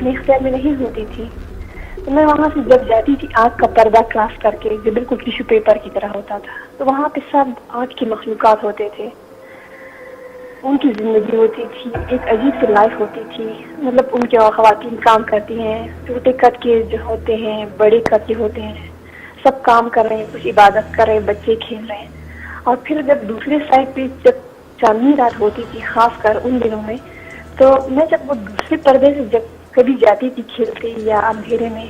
اپنے اختیار میں نہیں ہوتی تھی. تو میں وہاں سے جب جاتی تھی آنکھ کا پردہ کراس کر کے جو بالکل ٹیشو پیپر کی طرح ہوتا تھا, تو وہاں پہ سب آنکھ کے مخلوقات ہوتے تھے, ان کی زندگی ہوتی تھی, ایک عجیب سی لائف ہوتی تھی. مطلب ان کے خواتین کام کرتی ہیں, چھوٹے قد کے جو ہوتے ہیں, بڑے قد کے ہوتے ہیں, سب کام کر رہے ہیں, کچھ عبادت کر رہے ہیں, بچے کھیل رہے ہیں. اور پھر جب دوسرے سائڈ پہ جب چاندنی رات ہوتی تھی خاص کر ان دنوں میں, تو میں جب وہ دوسرے پردے سے جب کبھی جاتی تھی کھیلتے یا اندھیرے میں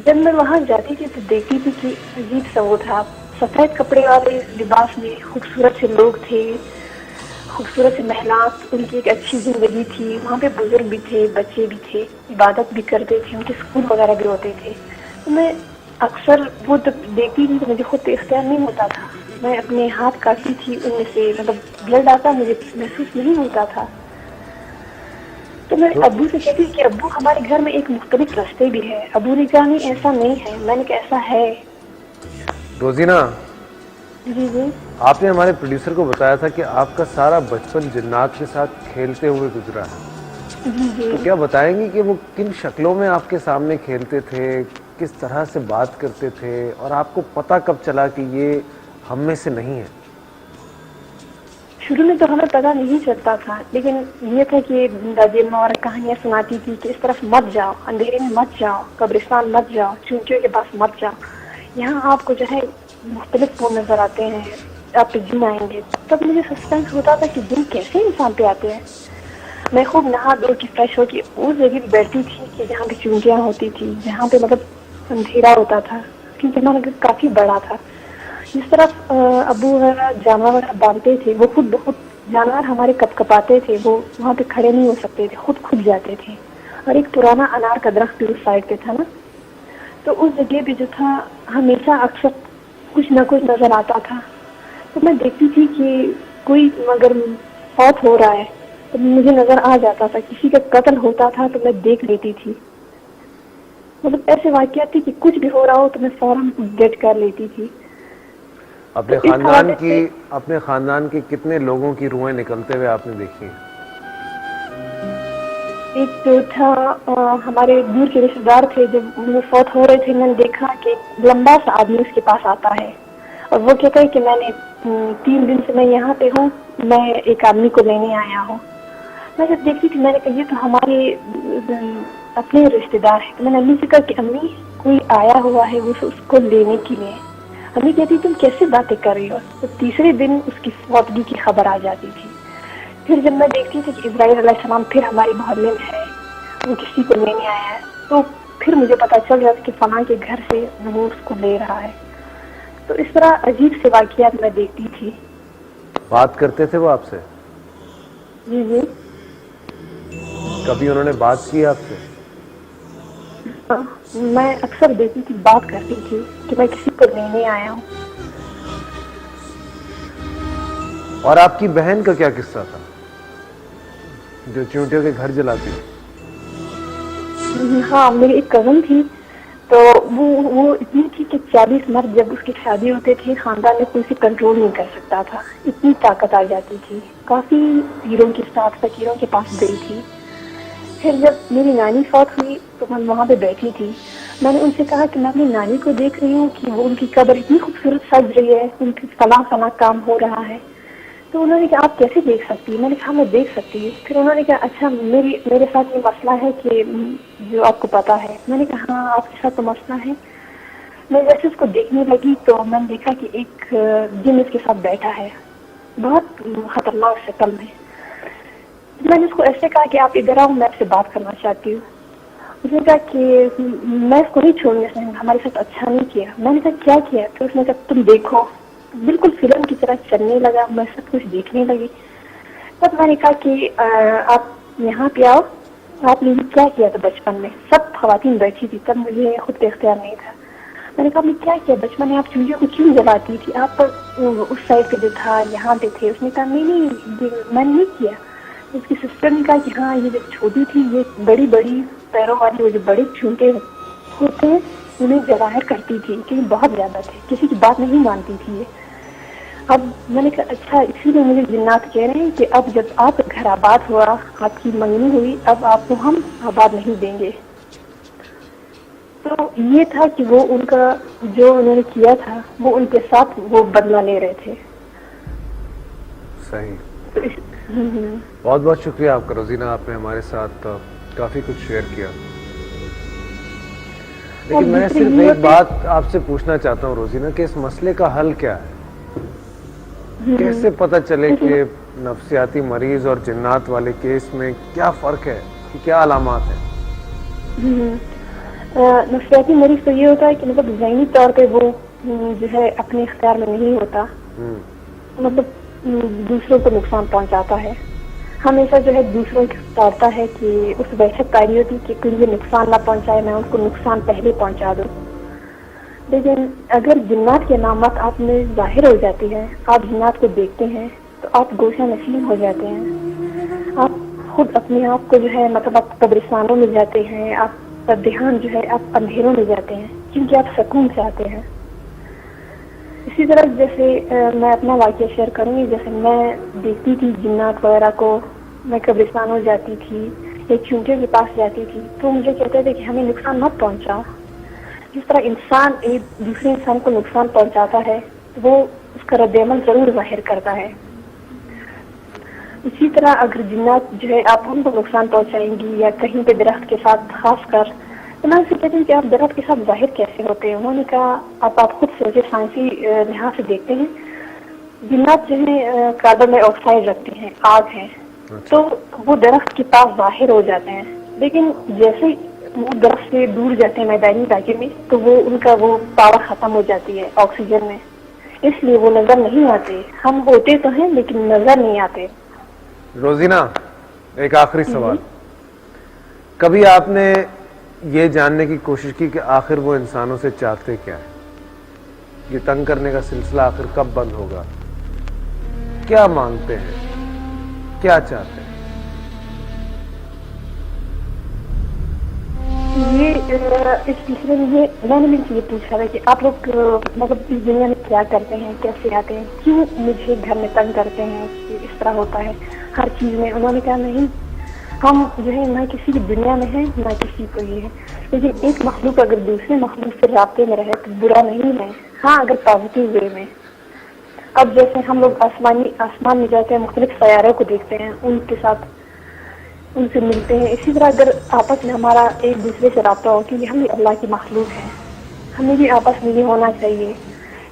جب میں وہاں جاتی تھی تو دیکھتی تھی کہ عجیب سا وہ تھا, سفید کپڑے والے لباس میں خوبصورت سے لوگ تھے, خوبصورت سے محلات, ان کی ایک اچھی زندگی تھی. وہاں پہ بزرگ بھی تھے, بچے بھی تھے, عبادت بھی کرتے تھے, ان کے اسکول وغیرہ بھی ہوتے تھے. تو میں اکثر وہ جب دیکھتی تھی تو مجھے خود پہ اختیار نہیں ہوتا تھا, میں اپنے ہاتھ کاٹتی تھی ان میں سے, مطلب بلڈ آتا مجھے محسوس نہیں ہوتا تھا. تو میں ابو سے کہتی کہ ابو ہمارے گھر میں ایک مختلف راستے بھی ہے. ابو نے کہا نہیں ایسا نہیں ہے. میں نے کہا ایسا ہے. روزینہ, جی جی. آپ نے ہمارے پروڈیوسر کو بتایا تھا کہ آپ کا سارا بچپن جنات کے ساتھ کھیلتے ہوئے گزرا ہے, جی جی. تو کیا بتائیں گی کہ وہ کن شکلوں میں آپ کے سامنے کھیلتے تھے, کس طرح سے بات کرتے تھے, اور آپ کو پتہ کب چلا کہ یہ ہم میں سے نہیں ہے؟ شروع میں تو ہمیں پتہ نہیں چلتا تھا, لیکن یہ تھا کہ دادی اماں اور کہانیاں سناتی تھی کہ اس طرف مت جاؤ, اندھیرے میں مت جاؤ, قبرستان مت جاؤ, چونٹیوں کے پاس مت جاؤ, یہاں آپ کو جو ہے مختلف وہ نظر آتے ہیں, آپ پہ جن آئیں گے. تب مجھے سسپینس ہوتا تھا کہ جن کیسے انسان پہ آتے ہیں. میں خوب نہا دھو کے فریش ہو کے اس جگہ پہ بیٹھتی تھی کہ جہاں پہ چونٹیاں ہوتی تھی, جہاں پہ مطلب اندھیرا ہوتا تھا, کیونکہ ہمارا گھر کافی بڑا تھا. جس طرف ابو وغیرہ جانور وغیرہ باندھتے تھے, وہ خود بخود جانور ہمارے کپ کپاتے تھے, وہ وہاں پہ کھڑے نہیں ہو سکتے تھے, خود کھد جاتے تھے. اور ایک پرانا انار کا درخت بھی اس سائڈ پہ تھا نا, تو اس جگہ پہ جو تھا ہمیشہ اکثر کچھ نہ کچھ نظر آتا تھا. تو میں دیکھتی تھی کہ کوئی اگر فوت ہو رہا ہے تو مجھے نظر آ جاتا تھا, کسی کا قتل ہوتا تھا تو میں دیکھ لیتی تھی. مطلب ایسے واقعات تھے کہ کچھ بھی ہو رہا ہو تو میں فوراً گیٹ کر لیتی تھی. تو اس حوالے سے اپنے خاندان کے کتنے لوگوں کی روحیں نکلتے ہوئے آپ نے دیکھی ہیں؟ ایک جو تھا ہمارے دور کے رشتے دار تھے, جب وہ فوت ہو رہے تھے میں نے دیکھا کہ ایک لمبا سا آدمی اس کے پاس آتا ہے, اور وہ کہتا ہے کہ میں نے 3 دن سے میں یہاں پہ ہوں, میں ایک آدمی کو لینے آیا ہوں. میں جب دیکھتی تھی میں نے کہا یہ تو ہمارے اپنے رشتے دار ہیں. تو میں نے امی سے کہا کہ امی کوئی آیا ہوا ہے وہ اس کو لینے کے لیے. امی کہتی تم کیسے باتیں کر رہی ہو. تو تیسرے دن اس کی فوتگی کی خبر آ جاتی تھی. پھر جب میں دیکھتی تھی کہ اسرائیل علیہ السلام پھر ہمارے محلے میں ہے, وہ کسی کو لینے آیا ہے, تو پھر مجھے پتا چل رہا تھا کہ فلاں کے گھر سے وہ اس کو لے رہا ہے. تو اس طرح عجیب سے واقعات میں دیکھتی تھی. بات کرتے تھے وہ آپ سے؟ جی جی. کبھی انہوں نے بات کی آپ سے؟ میں اکثر دیکھتی تھی, بات کرتی تھی کہ میں کسی کو لینے آیا ہوں. اور آپ کی بہن کا کیا قصہ تھا جو چونٹیوں کے گھر جلاتی تھی؟ ہاں میری ایک کزن تھی, تو وہ اتنی تھی کہ 40 مرد جب اس کی شادی ہوتے تھے خاندان میں کوئی کنٹرول نہیں کر سکتا تھا, اتنی طاقت آ جاتی تھی. کافی پیروں کے ساتھ فقیروں کے پاس گئی تھی. پھر جب میری نانی فوت ہوئی تو میں وہاں پہ بیٹھی تھی. میں نے ان سے کہا کہ میں اپنی نانی کو دیکھ رہی ہوں کہ وہ ان کی قبر اتنی خوبصورت سج رہی ہے, ان کی فلاں فلاں کام ہو رہا ہے. تو انہوں نے کہا آپ کیسے دیکھ سکتی ہیں؟ میں نے کہا میں دیکھ سکتی ہوں. پھر انہوں نے کہا اچھا میرے ساتھ یہ مسئلہ ہے کہ جو آپ کو پتا ہے. میں نے کہا ہاں آپ کے ساتھ تو مسئلہ ہے. میں جیسے اس کو دیکھنے لگی تو میں نے دیکھا کہ ایک جن اس کے ساتھ بیٹھا ہے, بہت خطرناک شکل میں. میں نے اس کو ایسے کہا کہ آپ ادھر آؤ, میں آپ سے بات کرنا چاہتی ہوں. اس نے کہا کہ میں اس کو نہیں چھوڑوں, اس نے ہمارے ساتھ اچھا نہیں کیا. میں نے کہا کیا کیا؟ تو اس نے کہا تم دیکھو. بالکل فلم کی طرح چلنے لگا, میں سب کچھ دیکھنے لگی. تب میں نے کہا کہ آپ یہاں پہ آؤ, آپ نے کیا کیا تھا بچپن میں؟ سب خواتین بیٹھی تھی, تب مجھے خود کا اختیار نہیں تھا. میں نے کہا میں کیا کیا بچپن میں؟ آپ چڑیوں کو کیوں جلاتی تھی؟ آپ اس سائڈ پہ جو تھا یہاں پہ تھے. اس نے کہا نہیں میں نے نہیں کیا. اس کی سسٹر نے کہا کہ ہاں یہ جب چھوٹی تھی یہ بڑی بڑی پیروں والی وہ جو بڑے چونٹے ہوتے ہیں انہیں جواہر کرتی تھی, کیونکہ بہت زیادہ تھے, کسی کی بات نہیں مانتی تھی یہ. اب میں نے کہا اچھا اسی لیے مجھے جنات کہہ رہے ہیں کہ اب جب آپ گھر آباد ہوا، آپ کی منگنی ہوئی، اب آپ کو ہم آباد نہیں دیں گے. تو یہ تھا کہ وہ ان کا جو انہوں نے کیا تھا وہ ان کے ساتھ وہ بدلہ لے رہے تھے. صحیح. تو بہت بہت شکریہ آپ کا روزینہ، آپ نے ہمارے ساتھ کافی کچھ شیئر کیا. لیکن میں صرف ایک بات آپ سے پوچھنا چاہتا ہوں روزینہ کہ اس مسئلے کا حل کیا ہے؟ کیسے پتہ چلے کہ نفسیاتی مریض اور جنات والے کیس میں کیا فرق ہے، کیا علامات ہیں؟ نفسیاتی مریض تو یہ ہوتا ہے کہ مطلب ذہنی طور پہ وہ جو ہے اپنے اختیار میں نہیں ہوتا، مطلب دوسروں کو نقصان پہنچاتا ہے، ہمیشہ جو ہے دوسروں کو اتارتا ہے کہ اس وحشت تاری ہوتی کہ کوئی مجھے نقصان نہ پہنچائے، میں ان کو نقصان پہلے پہنچا دوں. لیکن اگر جنات کی علامات آپ میں ظاہر ہو جاتی ہے، آپ جنات کو دیکھتے ہیں تو آپ گوشہ نشین ہو جاتے ہیں، آپ خود اپنے آپ کو جو ہے مطلب آپ قبرستانوں میں جاتے ہیں، آپ کا دھیان جو ہے آپ اندھیروں میں جاتے ہیں کیونکہ آپ سکون چاہتے ہیں. اسی طرح جیسے میں اپنا واقعہ شیئر کروں گی، جیسے میں دیکھتی تھی جنات وغیرہ کو، میں قبرستانوں جاتی تھی یا چونٹے کے پاس جاتی تھی تو مجھے کہتے تھے کہ ہمیں نقصان مت پہنچاؤ. جس طرح انسان ایک دوسرے انسان کو نقصان پہنچاتا ہے وہ اس کا رد عمل ضرور ظاہر کرتا ہے. اسی طرح اگر جنات جو ہے آپ ہم کو نقصان پہنچائیں گی یا کہیں پہ درخت کے ساتھ خاص کر، تو میں سے کہتی ہوں کہ آپ درخت کے ساتھ ظاہر کیسے ہوتے ہیں؟ انہوں نے کہا آپ خود سوچے، سائنسی لحاظ سے دیکھتے ہیں جنات جو ہے کاربن ڈائی آکسائڈ رکھتے ہیں، آگ ہے، تو وہ درخت کے پاس ظاہر ہو جاتے ہیں، لیکن جیسے وہ درخت سے دور جاتے ہیں میدانی علاقے میں تو وہ ان کا وہ پاور ختم ہو جاتی ہے آکسیجن میں، اس لیے وہ نظر نہیں آتے. ہم ہوتے تو ہیں لیکن نظر نہیں آتے. روزینہ ایک آخری سوال، کبھی آپ نے یہ جاننے کی کوشش کی کہ آخر وہ انسانوں سے چاہتے کیا ہے؟ یہ تنگ کرنے کا سلسلہ آخر کب بند ہوگا؟ کیا مانگتے ہیں؟ کیا چاہتے ہیں؟ یہ اس سلسلے میں میں نے یہ پوچھا تھا کہ آپ لوگ مطلب اس دنیا میں کیا کرتے ہیں، کیسے آتے ہیں، کیوں مجھے گھر میں تنگ کرتے ہیں کہ اس طرح ہوتا ہے ہر چیز میں. انہوں نے کہا نہیں، ہم جو ہے نہ کسی کی دنیا میں ہیں نہ کسی کو یہ ہے، لیکن ایک مخلوق اگر دوسرے مخلوق سے رابطے میں رہے تو برا نہیں ہے، ہاں اگر پازیٹیو وے میں. اب جیسے ہم لوگ آسمان میں جاتے ہیں، مختلف سیاروں کو دیکھتے ہیں، ان کے ساتھ ان سے ملتے ہیں، اسی طرح اگر آپس میں ہمارا ایک دوسرے سے رابطہ ہو، کیونکہ ہم بھی اللہ کی مخلوق ہیں، ہمیں بھی آپس میں یہ ہونا چاہیے.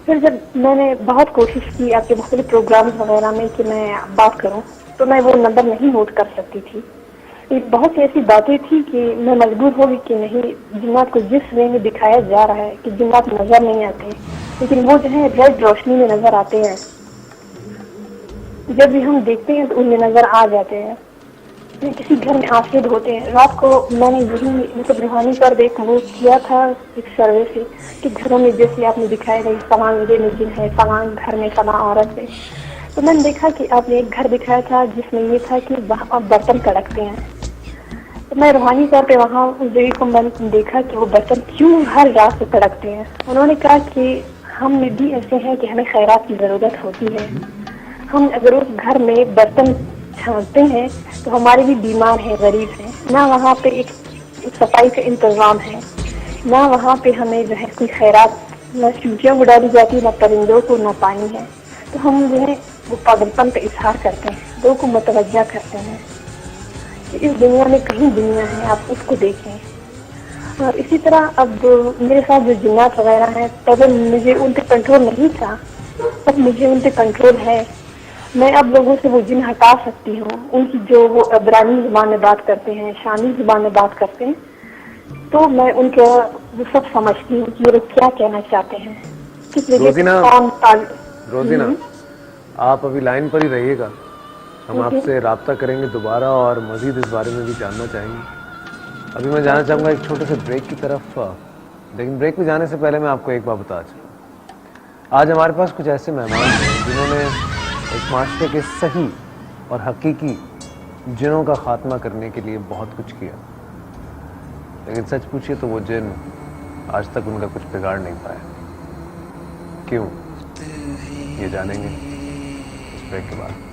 پھر جب میں نے بہت کوشش کی آپ کے مختلف پروگرامز وغیرہ میں کہ میں بات کروں تو میں وہ نمبر نہیں نوٹ کر سکتی تھی. بہت سی ایسی باتیں تھیں کہ میں مجبور ہو گئی کہ نہیں، جنات کو جس وے میں دکھایا جا رہا ہے کہ جنات نظر نہیں آتے لیکن وہ جو ہے ریڈ روشنی میں نظر آتے ہیں، جب بھی ہم دیکھتے ہیں تو ان میں نظر آ جاتے ہیں. کسی گھر میں آفید ہوتے ہیں، رات کو میں نے یہی مطلب روحانی پر ایک وہ کیا تھا ایک سروے سے کہ گھروں میں جیسے آپ نے دکھایا گیا فلاں گھر میں جن ہے، فلاں گھر میں فلاں عورت ہے، تو میں نے دیکھا کہ آپ نے ایک گھر دکھایا تھا جس میں یہ تھا کہ وہاں برتن کڑکتے ہیں. تو میں روحانی طور پہ وہاں اس جگہ کو میں نے دیکھا کہ وہ برتن کیوں ہر رات سے کڑکتے ہیں. انہوں نے کہا کہ ہم میں بھی ایسے ہیں کہ ہمیں خیرات کی ضرورت ہوتی ہے، ہم اگر اس گھر میں برتن چھانٹتے ہیں تو ہمارے بھی بیمار ہیں، غریب ہیں، نہ وہاں پہ ایک صفائی کا انتظام ہے، نہ وہاں پہ ہمیں جو ہے کوئی خیرات، نہ چوٹیاں اڑالی جاتی، نہ پرندوں کو، نہ پانی ہے. تو ہم جو ہے وہ پاگلپن کا اظہار کرتے ہیں، لوگوں کو متوجہ کرتے ہیں کہ اس دنیا میں کہیں دنیا ہے، آپ اس کو دیکھیں. اور اسی طرح اب میرے ساتھ جو جنات وغیرہ ہیں، پہلے مجھے ان پہ کنٹرول نہیں تھا، اب مجھے ان پہ کنٹرول ہے. میں اب لوگوں سے وہ جن ہٹا سکتی ہوں، ان کی جو وہ عبرانی زبان میں بات کرتے ہیں، شامی زبان میں بات کرتے ہیں، تو میں ان کا وہ سب سمجھتی ہوں کہ یہ لوگ کیا کہنا چاہتے ہیں، کس وجہ سے روزینہ آپ ابھی لائن پر ہی رہیے گا، ہم آپ سے رابطہ کریں گے دوبارہ اور مزید اس بارے میں بھی جاننا چاہیں گے. ابھی میں جانا چاہوں گا ایک چھوٹے سے بریک کی طرف، لیکن بریک میں جانے سے پہلے میں آپ کو ایک بات بتا چاہوں. آج ہمارے پاس کچھ ایسے مہمان ہیں جنہوں نے اس معاشرے کے صحیح اور حقیقی جنوں کا خاتمہ کرنے کے لیے بہت کچھ کیا، لیکن سچ پوچھیے تو وہ جن آج تک ان کا کچھ بگاڑ نہیں پایا. کیوں؟ یہ جانیں گے اس بریک کے بعد.